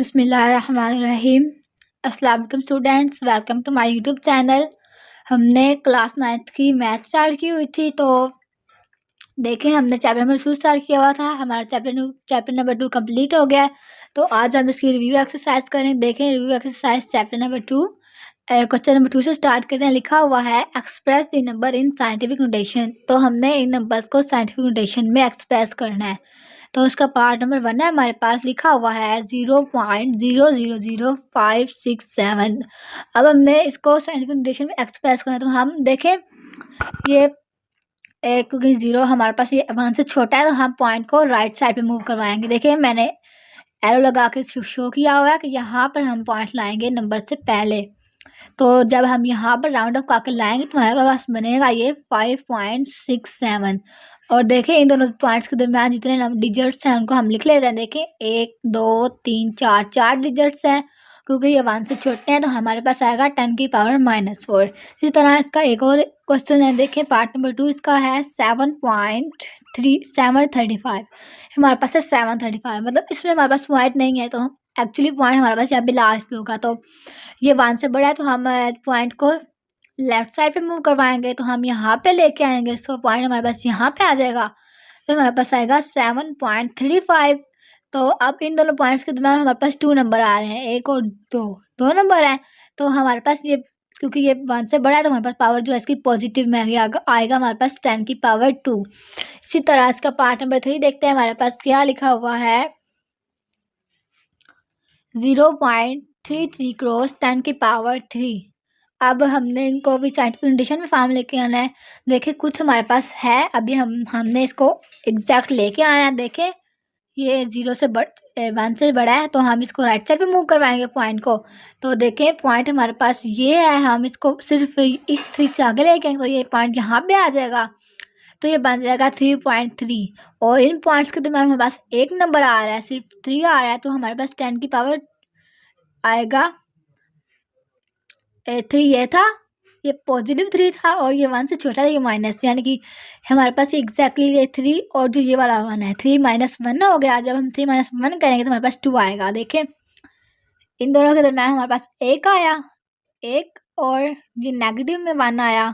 बिस्मिल्लाहिर्रहमानिर्रहीम। अस्सलाम वालेकुम students, welcome to my YouTube channel. हमने क्लास 9th की मैथ स्टार्ट की हुई थी, तो देखें हमने चैप्टर नंबर 2 स्टार्ट किया हुआ था। हमारा चैप्टर नंबर 2 कंप्लीट हो गया। तो आज हम इसकी रिव्यू एक्सरसाइज करें। देखें review exercise chapter number 2 question number 2 से स्टार्ट करते हैं। लिखा हुआ है express the number in scientific notation. तो हमने इन नंबर्स को साइंटिफिक नोटेशन में एक्सप्रेस करना है। तो उसका पार्ट नंबर 1 है, हमारे पास लिखा हुआ है 0.000567। अब हमने इसको साइंटिफिक नोटेशन में एक्सप्रेस करना है। तो हम देखें ये क्योंकि 0 हमारे पास ये 1 से छोटा है, तो हम पॉइंट को राइट साइड पे मूव करवाएंगे। देखिए मैंने एरो लगा के शो किया हुआ है कि यहाँ पर हम पॉइंट लाएंगे नंबर से पहले। तो जब हम यहाँ पर राउंड ऑफ करके लाएंगे तो हमारे पास बनेगा ये 5.67। और देखें इन दोनों पॉइंट्स के दरमियान जितने डिजिट्स हैं उनको हम लिख लेते हैं। देखें 1 2 3 4 डिजिट्स हैं। क्योंकि ये 1 से छोटे हैं तो हमारे पास आएगा 10 की पावर -4। इसी तरह इसका एक और क्वेश्चन है, देखें पार्ट नंबर 2 इसका है 735। हमारे पास है 735, मतलब इसमें हमारे पास पॉइंट नहीं है, तो एक्चुअली पॉइंट हमारे पास यहाँ पे लास्ट पे होगा। तो ये 1 से बड़ा है तो हम पॉइंट को लेफ्ट साइड पे मूव करवाएंगे। तो हम यहाँ पे लेके आएंगे इसको, पॉइंट हमारे पास यहाँ पे आ जाएगा। तो हमारे पास आएगा 7.35। तो अब इन दोनों पॉइंट्स के दरम्यान हमारे पास 2 नंबर आ रहे हैं, 1 और 2 नंबर हैं। तो हमारे पास ये क्योंकि ये 1 से बड़ा है तो हमारे पास पावर जो है इसकी पॉजिटिव में आएगा हमारे पास 10 की पावर 2। इसी तरह इसका पार्ट नंबर 3 देखते हैं। हमारे पास क्या लिखा हुआ है 0.33 क्रॉस 10 की पावर 3। अब हमने इनको भी साइंटिफिक नोटेशन में फॉर्म लेके आना है। देखिए कुछ हमारे पास है, अभी हमने इसको एग्जैक्ट लेके आना है। देखें ये 1 से बड़ा है तो हम इसको राइट साइड पे मूव करवाएंगे पॉइंट को। तो देखें पॉइंट हमारे पास ये है, हम इसको सिर्फ इस 3 से आगे लेके आएंगे तो ये पॉइंट यहाँ पे आ जाएगा। तो ये बन जाएगा 3.3। और इन पॉइंट्स के दरम्यान हमारे पास एक नंबर आ रहा है, सिर्फ 3 आ रहा है। तो हमारे पास 10 की पावर आएगा 3। ये था, ये पॉजिटिव 3 था और ये 1 से छोटा था, ये माइनस, यानी कि हमारे पास एग्जैक्टली ये 3 और जो ये वाला 1 है 3 - 1 हो गया। जब हम 3 - 1 करेंगे तो हमारे पास 2 आएगा। देखें इन दोनों के दरम्यान हमारे पास 1 आया, 1 और ये नेगेटिव में 1 आया।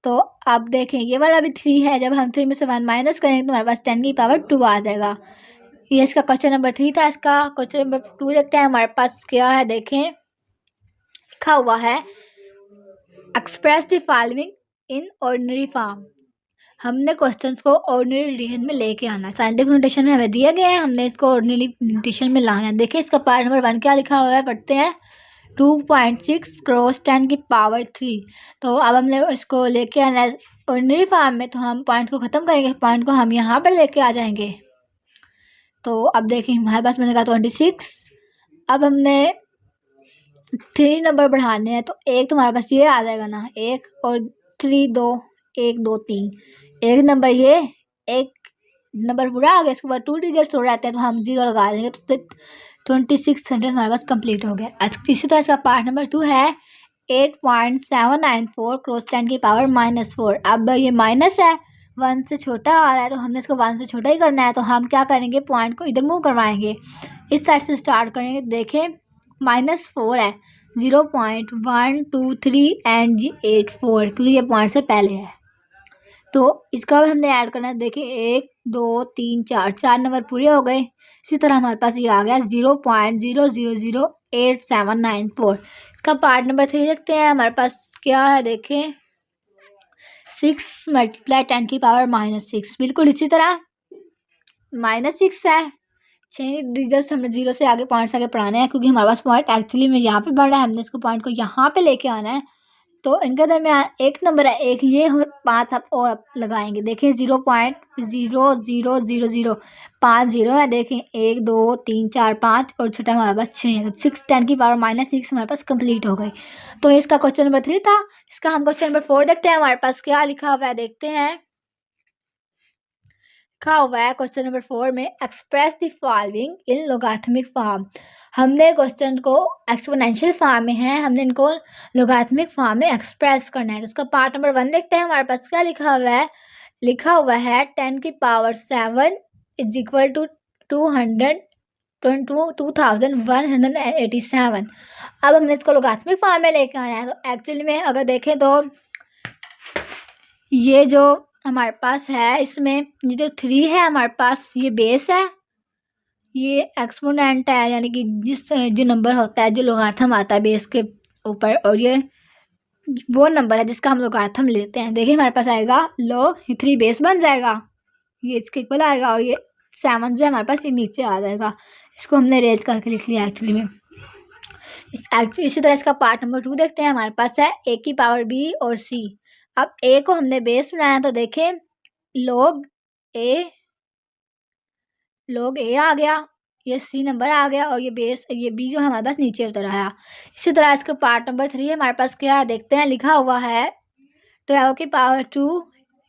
तो अब देखें ये वाला भी 3 है, जब हम 3 में से 1 माइनस करेंगे तो हमारे पास 10 की पावर 2 आ जाएगा। ये इसका क्वेश्चन नंबर 3 था। इसका क्वेश्चन नंबर 2 देखते हैं। हमारे पास क्या है, देखें लिखा हुआ है express the following in ordinary form. हमने क्वेश्चंस को ऑर्डिनरी नोटेशन में लेके आना है। साइंटिफिक नोटेशन में हमें दिए गए हैं, हमने इसको ऑर्डिनरी नोटेशन में लाना है। देखिए इसका पार्ट नंबर 1 क्या लिखा हुआ है, पढ़ते हैं 2.6 क्रॉस 10 की पावर 3। तो अब हमने इसको लेके आना है ऑर्डिनरी फॉर्म में। तो हम पॉइंट को ख़त्म करेंगे, पॉइंट को हम यहाँ पर लेके आ जाएंगे। तो अब देखें हमारे पास बनेगा 26। अब हमने 3 नंबर बढ़ाने हैं तो एक तो हमारे पास ये आ जाएगा ना, 1 और 3 2 1 2 3, एक नंबर ये, एक नंबर पूरा आ गया। इसके बाद 2 डिजिट्स हो जाते हैं तो हम 0 लगा देंगे। तो 2600 हमारे पास कंप्लीट हो गया। इसी तरह इसका पार्ट नंबर 2 है 8.794 क्रॉस 10 की पावर -4। अब ये माइनस है, 1 से छोटा आ रहा है तो हमने इसको 1 से छोटा ही करना है। तो हम क्या करेंगे, पॉइंट को इधर मूव करवाएंगे, इस साइड से स्टार्ट करेंगे। देखें -4 है, 0.123 एंड 84 क्योंकि ये पॉइंट से पहले है। तो इसका भी हमने ऐड करना है। देखिए 1 2 3 4 नंबर पूरे हो गए। इसी तरह हमारे पास ये आ गया 0.000874। इसका पार्ट नंबर 3 देखते हैं। हमारे पास क्या है, देखें 6 × 10 की पावर -6। बिल्कुल इसी तरह -6 है, 6 डिजिट्स हमने 0 से आगे पॉइंट से आगे पढ़ाने हैं क्योंकि हमारे पास पॉइंट एक्चुअली में यहाँ पे बढ़ रहा है। हमने इसको पॉइंट को यहाँ पे लेके आना है। तो इनके दरमियान एक नंबर है, एक ये और 5 आप और लगाएंगे। देखें 0.0000 5 0 है। देखें 1 2 3 4 5 और छोटा हमारे पास 6 है। तो 6 10 की पावर -6 हमारे पास कंप्लीट हो गई। तो इसका क्वेश्चन नंबर 3 था। इसका हम क्वेश्चन नंबर 4 देखते हैं। हमारे पास क्या लिखा हुआ है, देखते हैं। लिखा हुआ है क्वेश्चन नंबर 4 में express the following in logarithmic form. हमने क्वेश्चन को एक्सपोनेंशियल फॉर्म में है, हमने इनको लोगारिथमिक फॉर्म में एक्सप्रेस करना है। तो उसका पार्ट नंबर 1 देखते हैं। हमारे पास क्या लिखा हुआ है, लिखा हुआ है 10 की पावर 7 इज इक्वल टू 200 22,187। अब हमने इसको लोगारिथमिक फॉर्म में लेके आना है। तो एक्चुअली में अगर देखें तो ये जो हमारे पास है, इसमें ये जो 3 है हमारे पास, ये बेस है, ये एक्सपोनेंट है, यानी कि जो नंबर होता है, जो लोगारिथम आता है बेस के ऊपर, और ये वो नंबर है जिसका हम लोगारिथम लेते हैं। देखिए हमारे पास आएगा लॉग 3 बेस बन जाएगा, ये इसके इक्वल आएगा, और ये 7 जो है हमारे पास ये नीचे आ जाएगा। इसको हमने अरेंज करके लिख लिया एक्चुअली में। इसी तरह इसका पार्ट नंबर 2 देखते हैं। हमारे पास है a की पावर b और c। अब a को हमने बेस बनाया, तो देखें log a आ गया, ये c नंबर आ गया, और ये बेस, ये b जो हमारे पास नीचे उतर आया। इसी तरह इसका पार्ट नंबर 3 हमारे पास क्या है देखते हैं। लिखा हुआ है 12 की पावर 2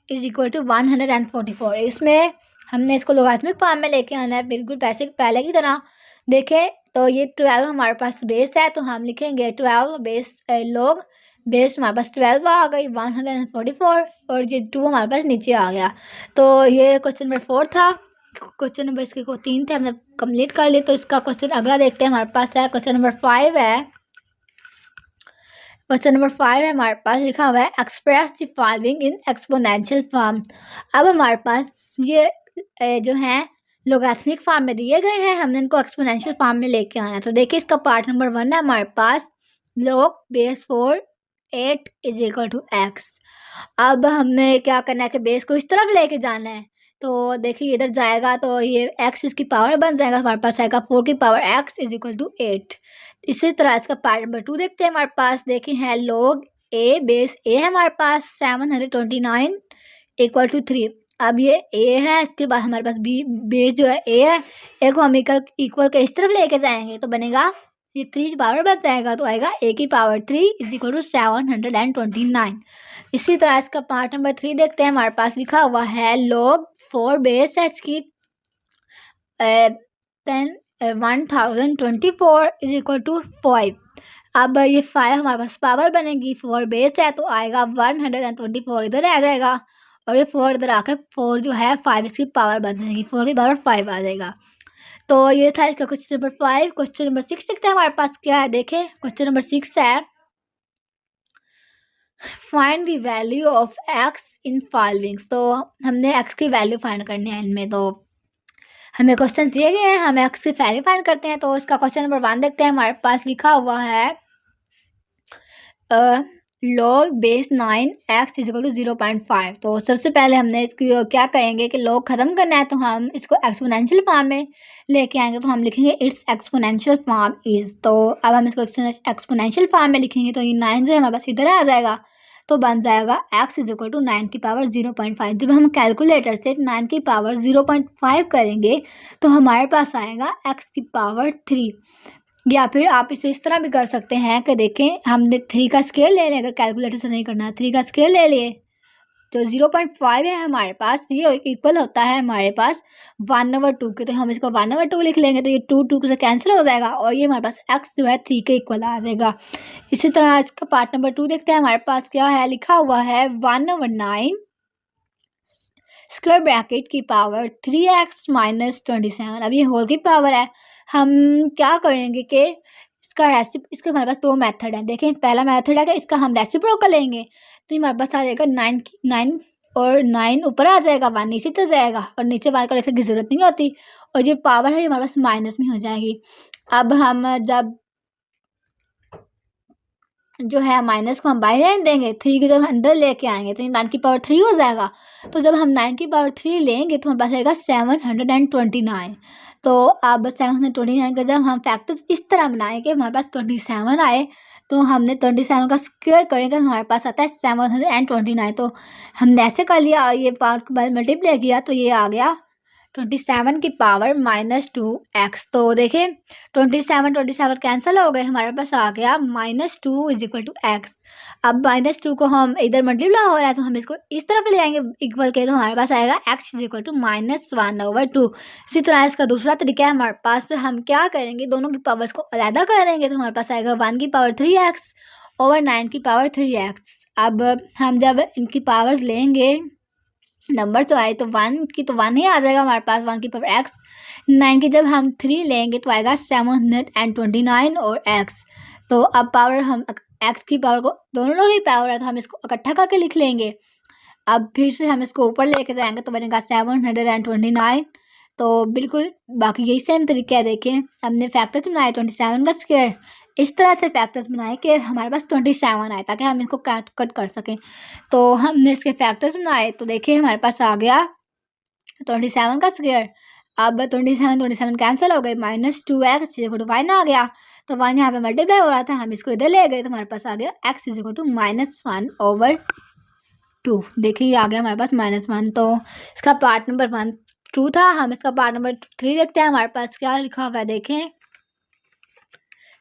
इज इक्वल टू 144। इसमें हमने इसको लोगारिथमिक फॉर्म में लेके आना है, बिल्कुल पहले की तरह। देखें तो ये 12 हमारे पास बेस है, तो हम लिखेंगे 12 बेस लॉग बेस हमारे पास 12 आ गई 144, और ये 2 हमारे पास नीचे आ गया। तो ये क्वेश्चन नंबर 4 था। क्वेश्चन नंबर इसके को 3 थे, हमने कंप्लीट कर लिए। तो इसका क्वेश्चन अगला देखते हैं। हमारे पास है क्वेश्चन नंबर 5 है। क्वेश्चन नंबर 5 है हमारे पास, लिखा हुआ है express the following in exponential form. अब हमारे पास ये जो है लोगारिथमिक फॉर्म में दिए गए हैं, हमने इनको एक्सपोनेंशियल फॉर्म में लेके आना है। तो देखिए इसका पार्ट नंबर 1 है हमारे पास log base 4 8 is equal to x. अब हमने क्या करना है कि बेस को इस तरफ लेके जाना है। तो देखिए इधर जाएगा तो ये x इसकी पावर बन जाएगा, हमारे पास आएगा 4 की power x is equal to 8। इसी तरह इसका पार्ट नंबर 2 देखते हैं। हमारे पास देखिए है log a बेस a है हमारे पास 729 इक्वल टू 3। अब ये a है, इसके बाद हमारे पास b बेस जो है a है, a को हम इक्वल के इस तरफ लेके जाएंगे तो बनेगा ये 3 की पावर बच जाएगा, तो आएगा a की पावर 3 इज इक्वल टू 729। इसी तरह इसका पार्ट नंबर 3 देखते हैं। हमारे पास लिखा हुआ है log 4 बेस है इसकी 1024 इज इक्वल टू 5। अब ये 5 हमारे पास पावर बनेगी, 4 बेस है तो आएगा 124 इधर आ जाएगा, और ये 4 इधर आकर 4 जो है 5 इसकी पावर बन जाएगी, 4 की पावर 5 आ जाएगा। तो ये था इसका क्वेश्चन नंबर 5। क्वेश्चन नंबर 6 देखते हैं हमारे पास क्या है। देखें क्वेश्चन नंबर 6 है find the value of x in followings. तो हमने एक्स की वैल्यू फाइंड करनी है इनमें। तो हमें क्वेश्चन दिए गए हैं, हमें एक्स की वैल्यू फाइंड करते हैं। तो इसका क्वेश्चन नंबर 1 देखते हैं। हमारे पास लिखा हुआ है log base 9 x is equal to 0.5। तो सबसे पहले हमने इसकी क्या करेंगे कि log ख़त्म करना है, तो हम इसको एक्सपोनेंशियल फॉर्म में लेके आएंगे। तो हम लिखेंगे इट्स एक्सपोनेंशियल फॉर्म इज़। तो अब हम इसको एक्सपोनेंशियल फॉर्म में लिखेंगे, तो ये 9 जो है हमारे पास इधर आ जाएगा, तो बन जाएगा x इज इक्वल टू 9 की पावर 0.5। जब हम कैलकुलेटर से 9 की पावर 0.5 करेंगे तो हमारे पास आएगा x की पावर 3। या फिर आप इसे इस तरह भी कर सकते हैं कि देखें हमने 3 का स्केयर ले लिया, अगर कैलकुलेटर से नहीं करना है 3 का स्केयर ले लिए तो 0.5 है हमारे पास, ये इक्वल होता है हमारे पास 1/2 के। तो हम इसको 1/2 लिख लेंगे, तो ये 2 से कैंसिल हो जाएगा, और ये हमारे पास x जो है 3 के इक्वल आ जाएगा। इसी तरह इसका पार्ट नंबर 2 देखते हैं। हमारे पास क्या है, लिखा हुआ है 1/9 स्क्वायर ब्रैकेट की पावर 3x माइनस 27। अब ये होल की पावर है। हम क्या करेंगे कि इसके हमारे पास 2 मेथड है। देखें पहला मेथड है कि इसका हम रेसिप्रोकल लेंगे, तो हमारे पास आ जाएगा 9 और 9 ऊपर आ जाएगा, 1 नीचे चल जाएगा, और नीचे वाले को लिखने की ज़रूरत नहीं होती, और जो पावर है हमारे पास माइनस में हो जाएगी। अब हम जब जो है माइनस को हम बाहर रहने देंगे, 3 को जब अंदर लेके आएंगे तो ये 9 की पावर 3 हो जाएगा। तो जब हम 9 की पावर 3 लेंगे तो हमारे पास आएगा 729। तो अब 729 का जब हम फैक्टर्स इस तरह बनाएंगे हमारे पास 27 आए, तो हमने 27 का स्क्वायर करेंगे तो हमारे पास आता है 729। तो हमने ऐसे कर लिया, और ये पावर को मल्टीप्लाई किया तो ये आ गया 27 की पावर -2x। तो देखिए 27 कैंसिल हो गए, हमारे पास आ गया -2 इज इक्वल टू एक्स। अब -2 को हम इधर मल्टीप्लाई हो रहा है तो हम इसको इस तरफ ले आएंगे इक्वल के, तो हमारे पास आएगा x इज इक्वल टू -1/2। इसी तरह इसका दूसरा तरीका है हमारे पास, हम क्या करेंगे दोनों की पावर्स को अलग करेंगे, तो हमारे पास आएगा 1 की पावर 3x ओवर 9 की पावर 3x। अब हम जब इनकी पावर्स लेंगे नंबर तो आए तो 1 की तो 1 ही आ जाएगा हमारे पास, 1 की पावर x। 9 की जब हम 3 लेंगे तो आएगा 729 और x। तो अब पावर हम x की पावर को, दोनों ही पावर है तो हम इसको इकट्ठा करके लिख लेंगे। अब फिर से हम इसको ऊपर लेके जाएंगे तो बनेगा 729। तो बिल्कुल बाकी यही सेम तरीका है। देखिए हमने फैक्टर्स बनाए 27 का स्क्वायर, इस तरह से फैक्टर्स बनाए कि हमारे पास 27 आए ताकि हम इनको कट कर सकें। तो हमने इसके फैक्टर्स बनाए तो देखिए हमारे पास आ गया 27 का स्क्वायर। अब 27 कैंसिल हो गए, -2x इक्वल टू 1 आ गया। तो 1 यहाँ पे मल्टीप्लाई हो रहा था, हम इसको इधर ले गए तो हमारे पास आ गया x इक्वल टू -1/2। देखिए ये आ गया हमारे पास -1। तो इसका पार्ट नंबर 1 ट्रू था। हम इसका पार्ट नंबर 3 देखते हैं हमारे पास क्या लिखा हुआ है। देखें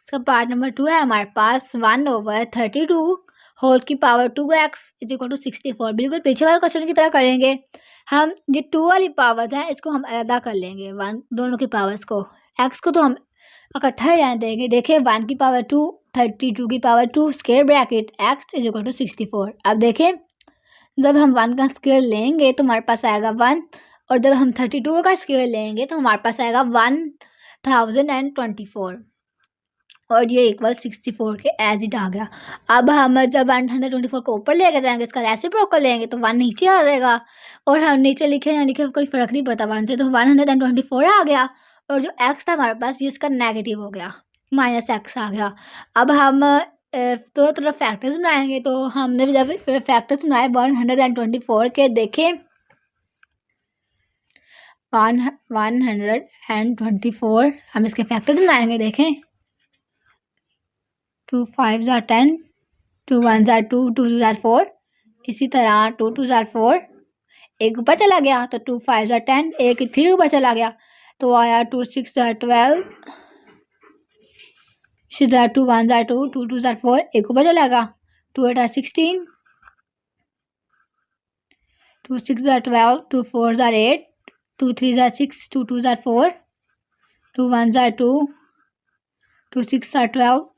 इसका पार्ट नंबर 2 है हमारे पास 1/32 होल की power 2x is equal to 64। बिल्कुल पीछे वाले क्वेश्चन की तरह करेंगे हम। ये 2 वाली पावर्स हैं इसको हम अलग कर लेंगे, 1 दोनों की पावर्स को, x को तो हम इकट्ठा ही रहने देंगे। देखिए 1 की पावर 2, 32 की power 2, square bracket x is equal to 64। अब देखें जब हम 1 का स्क्वायर लेंगे तो हमारे पास आएगा 1, और जब हम 32 का स्क्वायर लेंगे तो हमारे पास आएगा 1024, और ये इक्वल 64 के एज इट आ गया। अब हम जब 124 को ऊपर लेके जाएंगे, इसका रेसिप्रोकल लेंगे तो 1 नीचे आ जाएगा, और हम नीचे लिखे या लिखे कोई फ़र्क नहीं पड़ता 1 से, तो 124 आ गया। और जो x था हमारे पास ये इसका नेगेटिव हो गया, -x आ गया। अब हम दोनों तरफ फैक्टर्स बनाएंगे तो हमने जब फैक्टर्स बनाए 124 के, देखें 124 हम इसके फैक्टर्स बनाएंगे। देखें 2 5 ज़ा 10, 2 1 ज़ा 2, 2 2 ज़ा 4, इसी तरह 2 2 ज़ा 4, एक ऊपर चला गया तो 2 5 ज़ा 10, एक फिर ऊपर चला गया तो आया 2 6 ज़ा 12, इसी तरह 2 1 ज़ा 2, 2 2 ज़ा 4, एक ऊपर चला गया 2 8 ज़ा 16, 2 6 ज़ा 12, 2 4 ज़ा 8, 2 3 ज़ा 6, 2 2 ज़ा 4, 2 1 ज़ा 2, 2 6 ज़ा 12,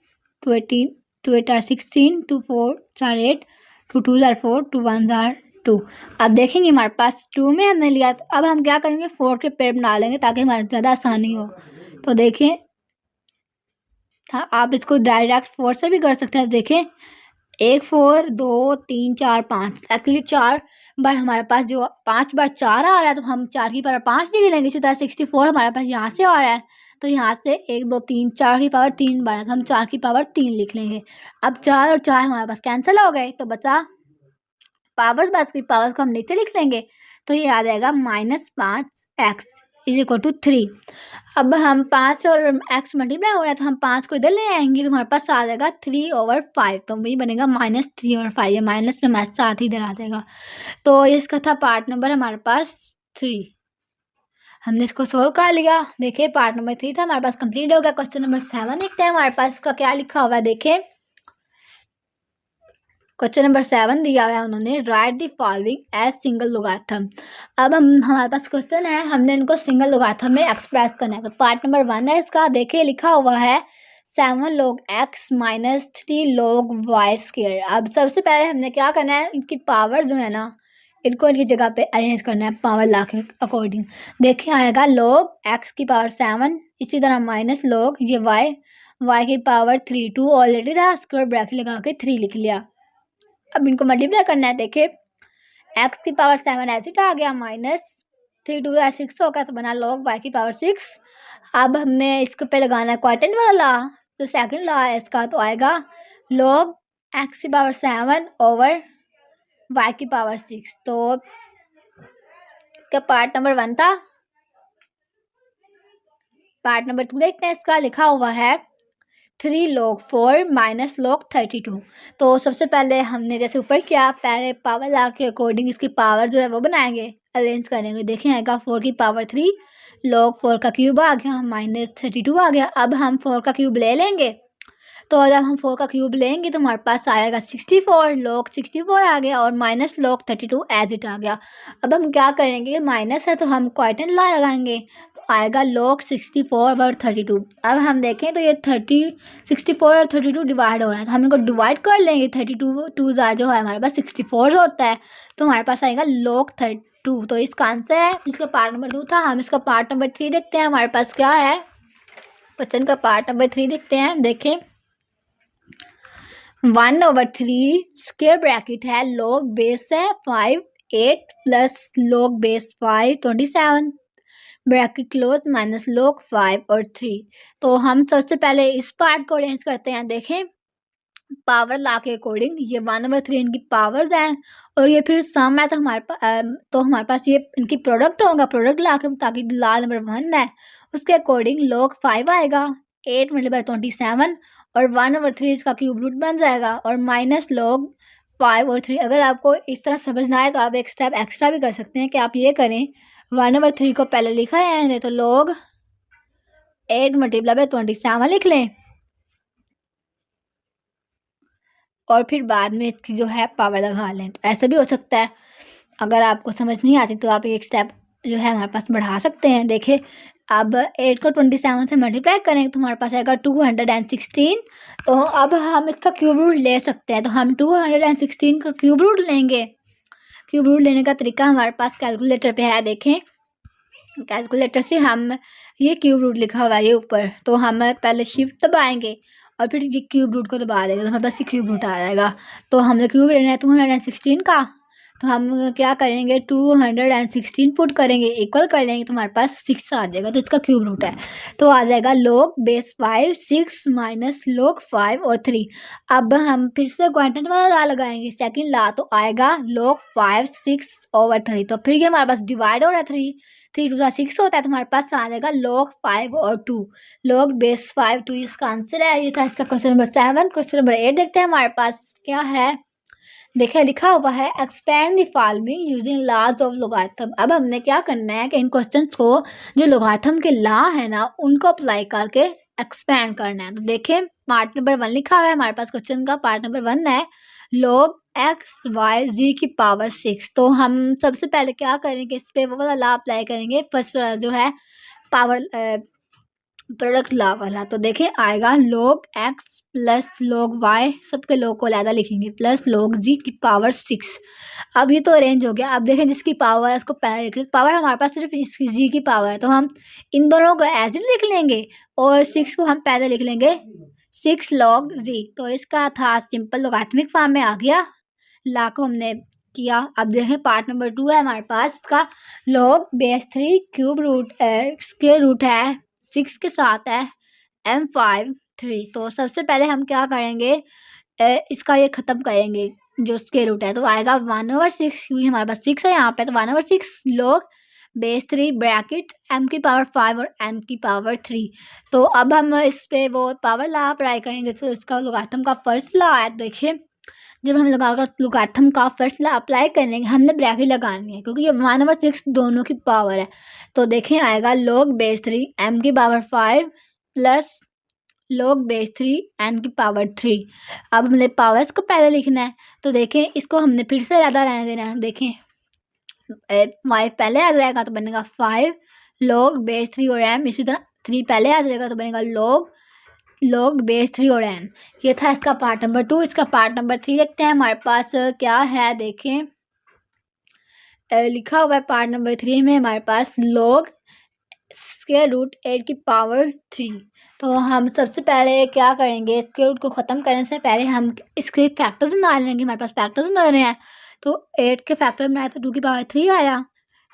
2 18, 2 8 ज़ा 16, 2 4 ज़ा 8, 2 2 ज़ा 4, 2 1 ज़ा 2। अब देखेंगे हमारे पास 2 में हमने लिया, तो अब हम क्या करेंगे 4 के पेयर बना लेंगे ताकि हमारे ज़्यादा आसानी हो। तो देखें हाँ, आप इसको डायरेक्ट 4 से भी कर सकते हैं। देखें 1 4 2 3 4 5, एक्चुअली 4 बार हमारे पास जो 5 बार 4 आ रहा है तो हम 4 की पावर 5 लिख लेंगे। इसी तरह 64 हमारे पास यहाँ से आ रहा है तो यहाँ से 1 2 3 4 की पावर 3 बार है तो हम 4 की पावर 3 लिख लेंगे। अब 4 और 4 हमारे पास कैंसिल हो गए तो बचा पावर्स, बस की पावर्स को हम नीचे लिख लेंगे तो ये आ जाएगा -5x इज इक्वल टू 3। अब हम 5 और x मल्टीप्लाई हो रहा है तो हम 5 को इधर ले आएंगे तो हमारे पास आ जाएगा 3/5, तो वही बनेगा -3/5, ये माइनस में हमारे साथ ही इधर आ जाएगा। तो इसका था पार्ट नंबर हमारे पास 3, हमने इसको सोल्व कर लिया। देखिए पार्ट नंबर 3 था हमारे पास कंप्लीट हो गया। क्वेश्चन नंबर 7 देखते हैं हमारे पास इसका क्या लिखा हुआ है। देखें क्वेश्चन नंबर 7 दिया हुआ है उन्होंने, write the following as single logarithm. अब हमारे पास क्वेश्चन है, हमने इनको सिंगल लोगारिथम में एक्सप्रेस करना है। तो पार्ट नंबर 1 है इसका, देखिए लिखा हुआ है 7 log x minus 3 log y square. अब सबसे पहले हमने क्या करना है, इनकी पावर जो है ना इनको इनकी जगह पे अरेंज करना है पावर ला के अकॉर्डिंग। देखिए आएगा log x की पावर 7, इसी तरह माइनस log ये y की पावर 3, 2 ऑलरेडी था, स्क्वायर ब्रैकेट लगा के 3 लिख लिया। अब इनको मल्टीप्लाई करना है। देखिए x की पावर 7 ऐसे आ गया, -3 2 6 होगा तो बना log y की पावर 6। अब हमने इसको पे लगाना है क्वाड्रेंट वाला, तो सेकंड लॉ है इसका, तो आएगा log x की पावर 7 ओवर y की पावर 6। तो इसका पार्ट नंबर 1 था। पार्ट नंबर 2 देखते हैं, इसका लिखा हुआ है 3 log 4 माइनस log 32। तो सबसे पहले हमने जैसे ऊपर किया, पहले पावर ला के अकॉर्डिंग इसकी पावर जो है वो बनाएंगे, अरेंज करेंगे। देखें आएगा 4 की पावर 3 log 4 का क्यूब आ गया, -32 आ गया। अब हम 4 का क्यूब ले लेंगे, तो जब हम 4 का क्यूब लेंगे तो हमारे पास आएगा 64, log 64 आ गया, और माइनस log 32 एज इट आ गया। अब हम क्या करेंगे, माइनस है तो हम क्वाड्रेंट लॉ लगाएंगे, तो आएगा log 64 और 32। अब हम देखें तो ये 64 और 32 डिवाइड हो रहा है, तो हम इनको डिवाइड कर लेंगे। 32 टू जो है हमारे पास 64 होता है, तो हमारे पास आएगा log 32। तो इसका आंसर है, इसका पार्ट नंबर 2 था। हम इसका पार्ट नंबर 3 देखते हैं हमारे पास क्या है। क्वेश्चन का पार्ट नंबर 3 देखते हैं। देखें 1/3 स्क्वायर ब्रैकेट है, log बेस है 5 8 plus log base 5 27 bracket close minus log 5 और 3। तो हम सबसे पहले इस पार्ट को अरेंज करते हैं। देखें पावर ला के अकॉर्डिंग ये 1/3 इनकी पावर्स हैं और ये फिर सम है, तो हमारे पास ये इनकी प्रोडक्ट होगा। प्रोडक्ट ला के ताकि ला नंबर 1 है उसके अकॉर्डिंग log 5 आएगा 8 × 27 और 1/3 इसका क्यूब रूट बन जाएगा और माइनस log 5 और 3। अगर आपको इस तरह समझ ना आए तो आप एक स्टेप एक्स्ट्रा भी कर सकते हैं कि आप ये करें 1/3 को पहले लिखा है नहीं तो log 8 × 27 लिख लें और फिर बाद में इसकी जो है पावर लगा लें। तो ऐसा भी हो सकता है। अगर आपको समझ नहीं आती तो आप एक स्टेप जो है हमारे पास बढ़ा सकते हैं। देखिए अब 8 को 27 से मल्टीप्लाई करेंगे तो हमारे पास आएगा 216। तो अब हम इसका क्यूब रूट ले सकते हैं, तो हम 216 का क्यूब रूट लेंगे। क्यूब रूट लेने का तरीका हमारे पास कैलकुलेटर पे है। देखें कैलकुलेटर से हम ये क्यूब रूट लिखा हुआ है ये ऊपर, तो हम पहले शिफ्ट दबाएंगे और फिर ये क्यूब रूट को दबा देंगे तो हमारे पास ये क्यूब रूट आ जाएगा। तो हमने क्यूब लेना है 216 का, तो हम क्या करेंगे 216 पुट करेंगे, इक्वल कर लेंगे तो हमारे पास 6 आ जाएगा। तो इसका क्यूब रूट है तो आ जाएगा log बेस 5 6 माइनस log 5 और 3। अब हम फिर से क्वांटम वाला ला लगाएंगे सेकंड ला, तो आएगा log 5 6/3। तो फिर ये हमारे पास डिवाइड हो रहा है 3 2 6 होता है, तो हमारे पास आ जाएगा log 5 और 2 log बेस 5 2 इसका आंसर है। ये था इसका क्वेश्चन नंबर 7। क्वेश्चन नंबर 8 देखते हैं हमारे पास क्या है। देखिए लिखा हुआ है expand the following using laws of logarithm. अब हमने क्या करना है कि इन क्वेश्चंस को जो लोगारिथम के लॉ है ना उनको अप्लाई करके एक्सपेंड करना है। तो देखें पार्ट नंबर 1 लिखा हुआ है हमारे पास। क्वेश्चन का पार्ट नंबर 1 है log x y z की पावर 6। तो हम सबसे पहले क्या करेंगे इस पे वो वाला लॉ अप्लाई करेंगे। फर्स्ट जो है पावर प्रोडक्ट लॉ वाला, तो देखें आएगा log x plus log y, सबके log को अलग लिखेंगे, प्लस log z की पावर 6। अब ये तो अरेंज हो गया। अब देखें जिसकी पावर है उसको पहले लिख लें। पावर हमारे पास सिर्फ इसकी z की पावर है तो हम इन दोनों को एज इट लिख लेंगे और 6 को हम पहले लिख लेंगे 6 log z। तो इसका था सिंपल लोगारिथमिक फॉर्म में आ गया, लॉ को हमने किया। अब देखें पार्ट नंबर 2 है हमारे पास। इसका log base 3 cube root square root है 6 के साथ है m5 3। तो सबसे पहले हम क्या करेंगे इसका ये ख़त्म करेंगे जो स्क्वायर रूट है, तो आएगा 1/6 क्योंकि हमारे पास 6 है यहाँ पे, तो 1/6 log बेस 3 ब्रैकेट m की पावर 5 और n की पावर 3। तो अब हम इस पे वो पावर लॉ अप्लाई करेंगे। तो इसका लोगारिथम का फर्स्ट लॉ है। देखिए जब हम लोगारिथम का फर्स्ट लॉ अप्लाई करेंगे हमने ब्रैकेट लगानी है क्योंकि ये 1/6 दोनों की पावर है। तो देखें आएगा log बेस 3 m की power 5 plus log base 3 n की पावर 3। अब हमने पावर्स को पहले लिखना है, तो देखें इसको हमने फिर से ज़्यादा रहने देना है। देखें 5 पहले आ जाएगा तो बनेगा 5 log बेस 3 और m, इसी तरह 3 पहले आ जाएगा तो बनेगा log बेस 3 और n। ये था इसका पार्ट नंबर 2। इसका पार्ट नंबर 3 देखते हैं हमारे पास क्या है। देखें लिखा हुआ है पार्ट नंबर 3 में हमारे पास log स्क्वायर रूट 8 की पावर 3। तो हम सबसे पहले क्या करेंगे स्क्वायर रूट को ख़त्म करने से पहले हम इसके फैक्टर्स बना लेंगे। हमारे पास फैक्टर्स बना रहे हैं तो 8 के फैक्टर बनाए तो 2 की पावर 3 आया।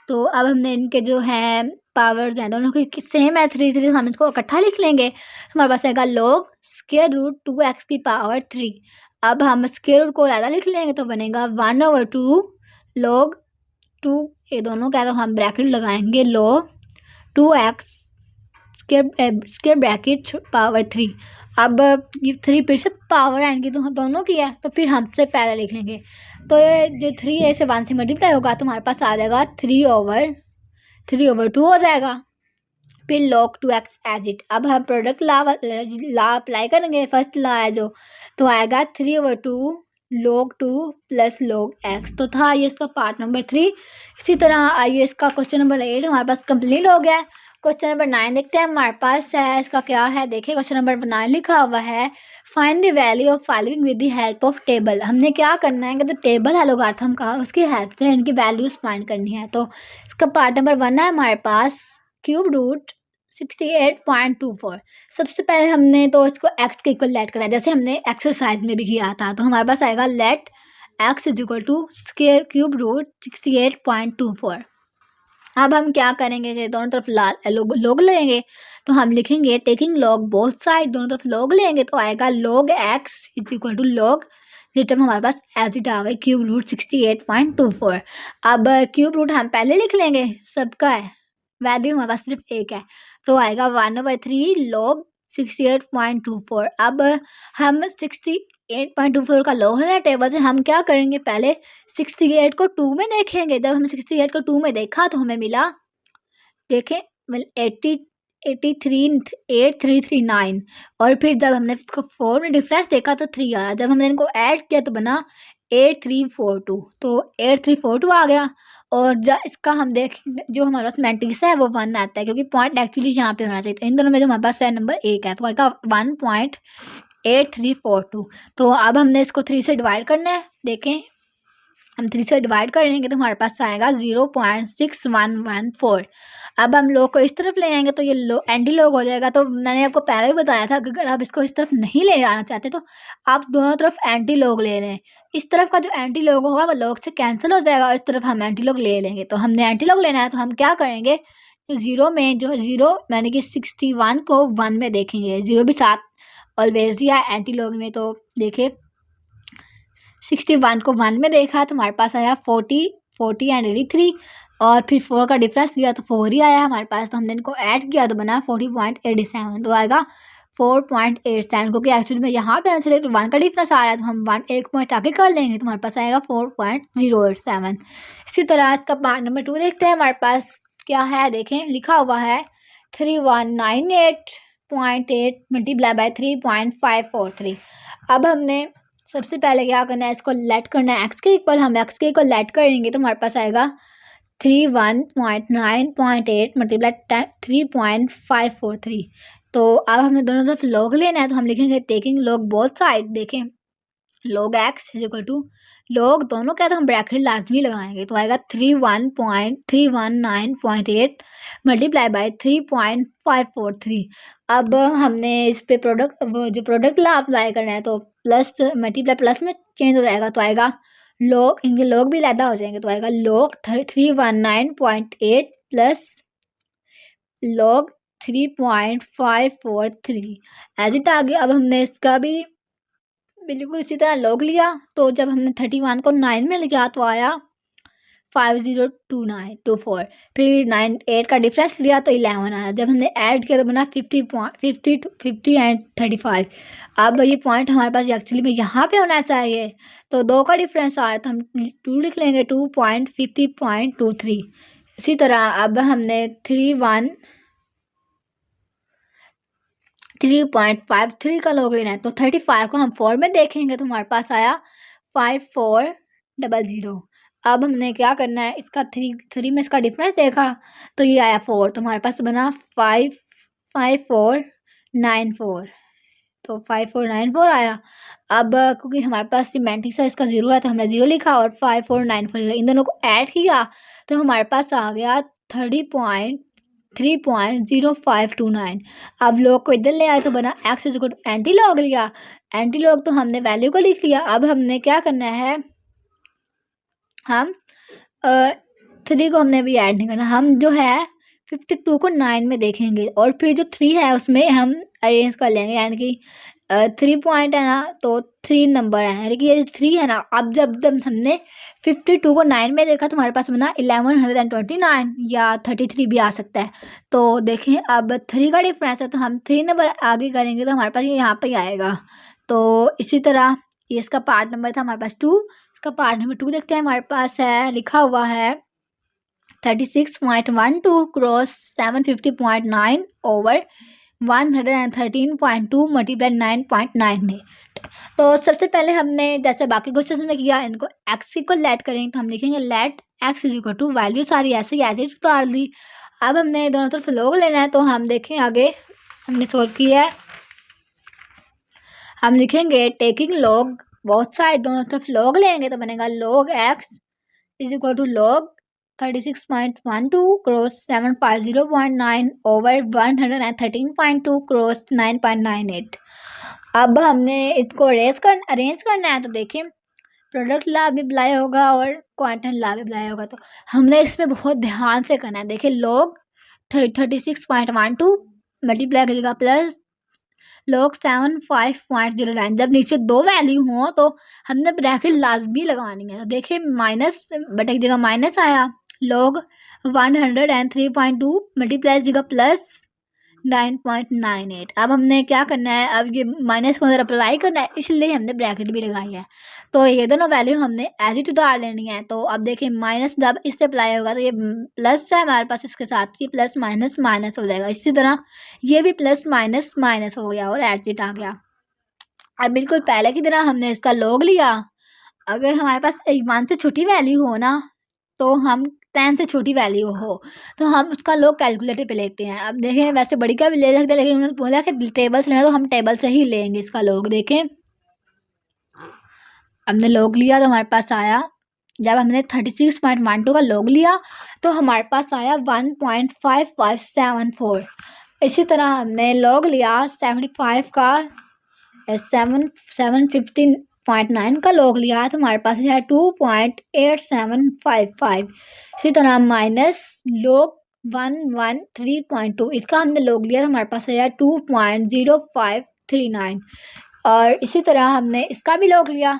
तो अब हमने इनके जो हैं पावर्स हैं दोनों की सेम है 3 हम इसको इकट्ठा लिख लेंगे। हमारे पास आएगा log स्क्वायर रूट 2x की पावर 3। अब हम स्क्वायर रूट को ज़्यादा लिख लेंगे तो बनेगा 1/2 log 2, ये दोनों का तो हम ब्रैकेट लगाएंगे log 2x square bracket power 3। अब ये 3 फिर से पावर है इनकी तो दोनों की है तो फिर हमसे पहले लिख लेंगे। तो ये जो 3 है इसे 1 से मल्टीप्लाई होगा तो हमारे पास आ जाएगा 3/2 हो जाएगा। फिर log 2x एज इट। अब हम प्रोडक्ट लॉ अप्लाई करेंगे। फर्स्ट लॉ है जो, तो आएगा 3/2 log 2 प्लस log x। तो था ये इसका पार्ट नंबर 3। इसी तरह आइए इसका क्वेश्चन नंबर 8 हमारे पास कंप्लीट हो गया है क्वेश्चन नंबर 9 देखते हैं हमारे पास है। इसका क्या है देखिए, क्वेश्चन नंबर 9 लिखा हुआ है find the value of following with the help of table. हमने क्या करना है कि तो टेबल है लोगारिथम का, उसकी हेल्प से इनकी वैल्यूज फाइंड करनी है। तो इसका पार्ट नंबर 1 है हमारे पास क्यूब रूट 68.24। सबसे पहले हमने तो इसको एक्स के इक्वल लेट करना है, जैसे हमने एक्सरसाइज में भी किया था। तो हमारे पास आएगा let x is equal to square cube root 68.24। अब हम क्या करेंगे कि दोनों तरफ लॉग लेंगे। तो हम लिखेंगे टेकिंग लॉग बोथ साइड, दोनों तरफ लॉग लेंगे तो आएगा log x is equal to log, ये टर्म हमारे पास एज इट आ गई क्यूब रूट 68.24। अब क्यूब रूट हम पहले लिख लेंगे, सबका है वैल्यू हमारे पास सिर्फ एक है, तो आएगा 1/3 लॉग 68.24। अब हम 68.24 का लॉग है टेबल से, हम क्या करेंगे पहले 68 को 2 में देखेंगे। जब हम 68 को 2 में देखा तो हमें मिला, देखें 8339। और फिर जब हमने इसको 4 में डिफरेंस देखा तो 3 आया। जब हमने इनको ऐड किया तो बना 8342, तो 8342 आ गया। और जब इसका हम देखेंगे जो हमारे पास मैट्रिक्स है वो 1 आता है, क्योंकि पॉइंट एक्चुअली यहाँ पे होना चाहिए। तो इन दोनों में जो हमारे पास है नंबर 1 है, तो आएगा 1.8342। तो अब हमने इसको 3 से डिवाइड करना है। देखें हम 3 से डिवाइड करेंगे तो हमारे पास आएगा 0.6114। अब हम लोग को इस तरफ ले आएंगे तो ये एंटी लॉग हो जाएगा। तो मैंने आपको पहले ही बताया था कि अगर आप इसको इस तरफ नहीं ले आना चाहते तो आप दोनों तरफ एंटी लॉग ले लें। इस तरफ का जो एंटी लॉग होगा वो लॉग से कैंसिल हो जाएगा और इस तरफ हम एंटी लॉग ले लेंगे। तो हमने एंटी लॉग लेना है तो हम क्या करेंगे, जीरो में जो जीरो यानी कि 61 को 1 में देखेंगे, जीरो भी साथ ऑलवेज ही है एंटी लॉग में। तो देखिए 61 को 1 में देखा तो हमारे पास आया 40 एंड 83, और फिर 4 का डिफरेंस लिया तो 4 ही आया हमारे पास। तो हमने इनको ऐड किया तो बना 40.87, तो आएगा 4.87, क्योंकि एक्चुअली में यहाँ पे आना तो 1 का डिफरेंस आ रहा है तो हम 1 एक पॉइंट आगे कर लेंगे तो हमारे पास आएगा 4.087। इसी तरह इसका पार्ट नंबर 2 देखते हैं हमारे पास क्या है। देखें लिखा हुआ है 3198.8 मल्टीप्लाई बाय 3.543। अब हमने सबसे पहले क्या करना है, इसको लेट करना है एक्स के इक्वल। हम एक्स के इक्वल लेट करेंगे तो हमारे पास आएगा 31.9.8 मल्टीप्लाई 3.543। तो अब हमें दोनों तरफ लॉग लेना है तो हम लिखेंगे टेकिंग लॉग बोथ साइड। देखें log x is equal to log दोनों का तो हम ब्रैकेट लाजमी लगाएंगे तो आएगा 31.319.8 मल्टीप्लाई बाय 3.543। अब हमने इस पे प्रोडक्ट जो प्रोडक्ट ला अप्लाई करना है तो प्लस मल्टीप्लाई प्लस में चेंज हो जाएगा तो आएगा लॉग, इनके लॉग भी लैदा हो जाएंगे तो आएगा log 319.8 plus log 3.543 as it आ गया। अब हमने इसका भी बिल्कुल इसी तरह लॉग लिया, तो जब हमने 31 को 9 में लिखा तो आया 502924। फिर 8 का डिफरेंस लिया तो 11 आया। जब हमने ऐड किया तो बना 50 एंड 35। अब ये पॉइंट हमारे पास एक्चुअली में यहाँ पे होना चाहिए, तो 2 का डिफरेंस आ रहा है तो हम 2 लिख लेंगे 2.50.23। इसी तरह अब हमने 3.53 का लॉग लेना है तो 35 को हम 4 में देखेंगे तो हमारे पास आया 5400। अब हमने क्या करना है, इसका 3 में इसका डिफरेंस देखा तो ये आया 4, तो हमारे पास बना 5494, तो 5494 आया। अब क्योंकि हमारे पास सिमेंटिक से इसका 0 है तो हमने 0 लिखा और 5494 इन दोनों को ऐड किया तो हमारे पास आ गया 3.0529। अब लॉग को इधर ले आए तो बना x is equal to anti log लिया, एंटी लॉग तो हमने वैल्यू को लिख लिया। अब हमने क्या करना है, हम 3 को हमने भी ऐड नहीं करना, हम जो है 52 को 9 में देखेंगे और फिर जो 3 है उसमें हम अरेंज कर लेंगे, यानी कि 3 पॉइंट है ना तो 3 नंबर है, यानी कि ये 3 है ना। अब जब हमने 52 को 9 में देखा तो हमारे पास बना 1129 या 33 भी आ सकता है। तो देखें अब 3 का डिफरेंस है तो हम 3 नंबर आगे करेंगे तो हमारे पास ये यहाँ पर आएगा। तो इसी तरह ये इसका पार्ट नंबर था हमारे पास 2। इसका पार्ट नंबर 2 देखते हैं, हमारे पास है लिखा हुआ है 36.12 क्रॉस 750.9 ओवर 113.2 मल्टीप्लाई 9.98। तो सबसे पहले हमने जैसे बाकी क्वेश्चन में किया, इनको एक्स को लेट करेंगे तो हम लिखेंगे let x is equal to value सारी ऐसे ही ऐसे उतार ली। अब हमने दोनों तरफ log लेना है, तो हम देखें आगे हमने सोल्व किया है। हम लिखेंगे टेकिंग log बोथ साइड, दोनों तरफ log लेंगे तो बनेगा log x is equal to log 36.12 cross 750.9 over 113.2 cross 9.98। अब हमने इसको अरेंज करना है, तो देखिए प्रोडक्ट ला भी अप्लाई होगा और क्वांटम ला भी अप्लाई होगा, तो हमने इसमें बहुत ध्यान से करना है। देखिए log 36.12 मल्टीप्लाई करिएगा प्लस log 75.09। जब नीचे दो वैल्यू हो तो हमने ब्रैकेट लाजमी लगानी है। तो देखिए माइनस बटे की जगह माइनस आया, log 103.2 मल्टीप्लाई जगह प्लस 9.98। अब हमने क्या करना है, अब ये माइनस को अंदर अप्लाई करना है, इसलिए हमने ब्रैकेट भी लगाई है। तो ये दोनों वैल्यू हमने एज इट डाल लेनी है। तो अब देखिए माइनस जब इससे अप्लाई होगा तो ये प्लस है हमारे पास, इसके साथ ये प्लस माइनस माइनस हो जाएगा। इसी तरह ये भी प्लस माइनस माइनस हो गया और एज इट आ गया। अब बिल्कुल पहले की तरह हमने इसका log लिया। अगर हमारे पास 1 से छोटी वैल्यू हो ना, तो हम 10 से छोटी वैल्यू हो तो हम उसका log कैलकुलेटर पे लेते हैं। अब देखें वैसे बड़ी का भी ले सकते हैं, लेकिन उन्होंने बोला कि टेबल से लेना, तो हम टेबल से ही लेंगे इसका log। देखें हमने log लिया तो हमारे पास आया, जब हमने 36.12 का log लिया तो हमारे पास आया 1.5574। इसी तरह हमने log लिया 75 का 715.9 का log लिया तो हमारे पास है 2.8755। इसी तरह माइनस log 113.2, इसका हमने log लिया तो हमारे पास है 2.0539। और इसी तरह हमने इसका भी log लिया,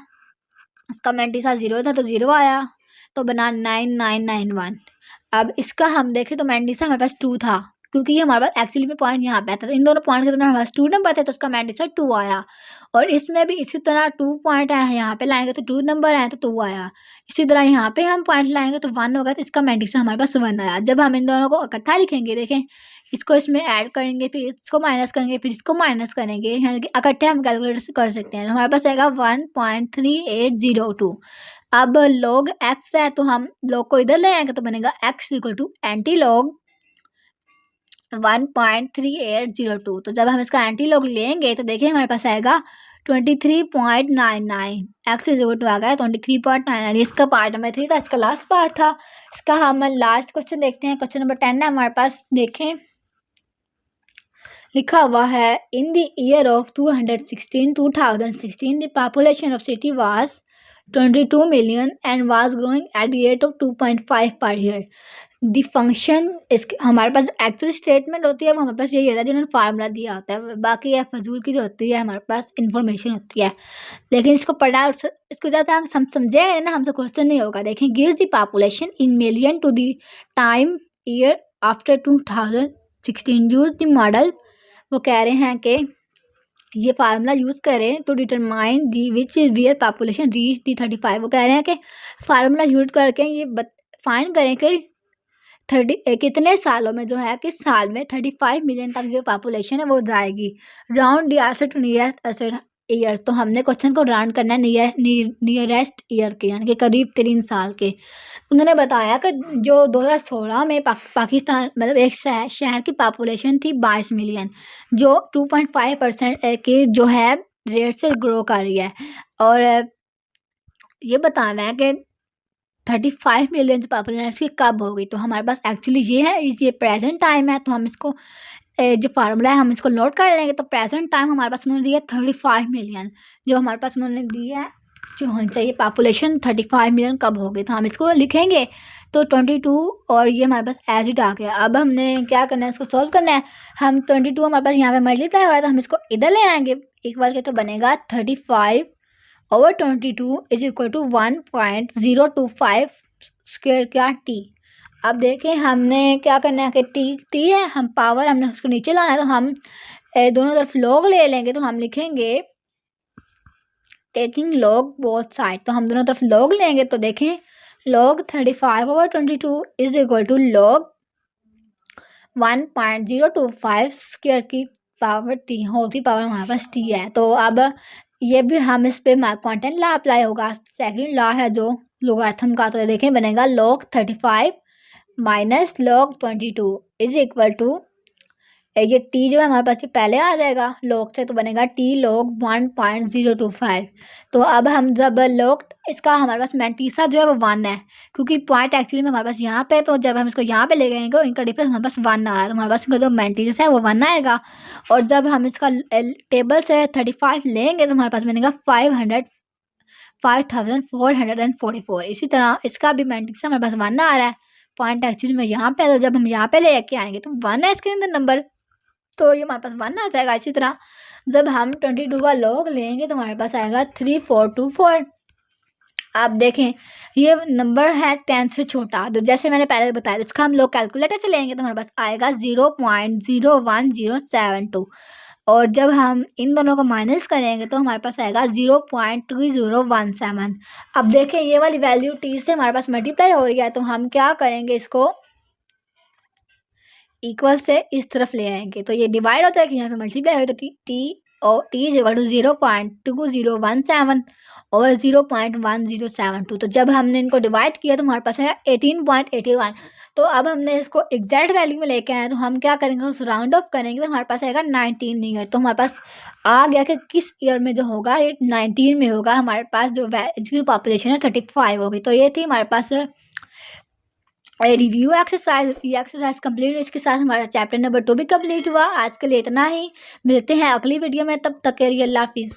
इसका मैंटीसा 0 था तो 0 आया, तो बना 9991। अब इसका हम देखें तो मैंटीसा हमारे पास 2 था, क्योंकि ये हमारे पास एक्चुअली में पॉइंट यहाँ पे आता था। इन दोनों पॉइंट के दरमियान हमारे पास 2 नंबर थे, तो उसका मैंटीसा 2 आया। और इसमें भी इसी तरह 2 पॉइंट आया है, यहाँ पे लाएंगे तो 2 नंबर आए तो 2 आया। इसी तरह यहाँ पे हम पॉइंट लाएंगे तो 1 होगा, तो इसका मैंटीसा हमारे पास 1 आया। जब हम इन दोनों को इकट्ठा लिखेंगे, देखें इसको इसमें ऐड करेंगे, फिर इसको माइनस करेंगे, फिर इसको माइनस करेंगे, यानी कि इकट्ठे हम कैलकुलेटर से कर सकते हैं। तो हमारे पास आएगा 1.3802। अब log x है तो हम log को इधर ले आएंगे तो बनेगा x equal to anti log 1.3802। तो जब हम इसका एंटी log लेंगे तो देखिए हमारे पास आएगा 23.99। x इज इक्वल टू आ गया 23.99। इसका पार्ट नंबर 3 था, इसका लास्ट पार्ट था। इसका हम लास्ट क्वेश्चन देखते हैं। क्वेश्चन नंबर 10 है हमारे पास। देखें लिखा हुआ है, in the year of 2016 the population of city was 22 million and was growing at the rate of 2.5 per year. The function इसके हमारे पास एक्चुअल स्टेटमेंट होती है, वो हमारे पास यही होता है जिन्होंने फार्मूला दिया होता है। बाकी ये फजूल की जो होती है हमारे पास इंफॉर्मेशन होती है, लेकिन इसको पढ़ा इसको ज़्यादा हम समझे ना, हमसे क्वेश्चन नहीं होगा। देखें gives the population in million to the time year after 2016 use the model. वो कह रहे हैं कि ये फार्मूला यूज़ करें तो determine the which year population reach दी 35। वो कह रहे हैं कि फार्मूला यूज करके ये फाइंड करें कि कितने सालों में जो है, किस साल में 35 मिलियन तक जो पॉपुलेशन है वो जाएगी। Round the answer to nearest years, तो हमने क्वेश्चन को राउंड करना है नियरेस्ट ईयर के, यानी कि करीब 3 साल के। उन्होंने बताया कि जो 2016 में पाकिस्तान मतलब एक शहर की पॉपुलेशन थी 22 मिलियन, जो 2.5% की जो है रेट से ग्रो कर रही है। और ये बताना है कि 35 मिलियन पॉपुलेशन इसकी कब होगी। तो हमारे पास एक्चुअली ये है, ये प्रेजेंट टाइम है, तो हम इसको जो फार्मूला है हम इसको नोट कर लेंगे। तो प्रेजेंट टाइम हमारे पास उन्होंने दिया 35 मिलियन, जो हमारे पास उन्होंने दिया है जो होनी चाहिए पॉपुलेशन 35 मिलियन कब होगी। तो हम इसको लिखेंगे तो 22 और ये हमारे पास एज इट आ गया। अब हमने क्या करना है, इसको सॉल्व करना है। हम 22 हमारे पास यहाँ पे मल्टीप्लाई हो रहा है, तो हम इसको इधर ले आएंगे इक्वल के, तो बनेगा 35 over 22 is equal to 1.025 square क्या टी। अब देखें हमने क्या करना है कि टी है, हम पावर हमने उसको नीचे लाना है, तो हम दोनों तरफ log ले लेंगे। तो हम लिखेंगे टेकिंग log बोथ साइड, तो हम दोनों तरफ log लेंगे। तो देखें log 35 over 22 is equal to log 1.025 square की पावर टी, होल की पावर हमारे पास टी है। तो अब ये भी हम इस पे क्वांटम लॉ अप्लाई होगा, सेकंड लॉ है जो लोगारिथम का। तो देखें बनेगा log 35 minus log 22 is equal to, ये टी जो है हमारे पास ये पहले आ जाएगा log से, तो बनेगा टी log 1.025। तो अब हम जब log इसका हमारे पास मैंटीसा जो है वो 1 है, क्योंकि पॉइंट एक्चुअली में हमारे पास यहाँ पे, तो जब हम इसको यहाँ पे ले गएंगे इनका डिफरेंस हमारे पास 1 आ रहा है, तो हमारे पास इनका जो मैंटीसा है वो 1 आएगा। और जब हम इसका टेबल से 35 लेंगे तो हमारे पास बनेगा 5444। इसी तरह इसका भी मैंटीसा हमारे पास 1 आ रहा है, पॉइंट एक्चुअली में यहाँ पे, तो जब हम यहाँ पे लेके आएंगे तो 1 है इसके अंदर नंबर, तो ये हमारे पास 1 आ जाएगा। इसी तरह जब हम 22 का लॉग लेंगे तो हमारे पास आएगा 3424। आप देखें ये नंबर है 10 से छोटा, तो जैसे मैंने पहले बताया इसका हम लोग कैलकुलेटर से लेंगे तो हमारे पास आएगा 0.01072। और जब हम इन दोनों को माइनस करेंगे तो हमारे पास आएगा 0.2017। अब देखें ये वाली वैल्यू टी से हमारे पास मल्टीप्लाई हो रही है, तो हम क्या करेंगे, इसको इक्वल से इस तरफ ले आएंगे तो ये डिवाइड होता है कि यहाँ पे मल्टीप्लाई हो, तो टी और टी इज इक्वल टू 0.2017 और 0.1072। तो जब हमने इनको डिवाइड किया तो हमारे पास है 18.81। तो अब हमने इसको एग्जैक्ट वैल्यू में लेके आए, तो हम क्या करेंगे, उस राउंड ऑफ करेंगे तो हमारे पास आएगा 19 ईयर। तो हमारे पास आ गया कि किस ईयर में जो होगा ये 19 में होगा। हमारे पास जो इसकी पॉपुलेशन है 35 होगी। तो ये थी हमारे पास रिव्यू एक्सरसाइज। ये एक्सरसाइज कंप्लीट, इसके साथ हमारा चैप्टर नंबर 2 भी कंप्लीट हुआ। आज के लिए इतना ही, मिलते हैं अगली वीडियो में, तब तक के लिए अल्लाह हाफिज़।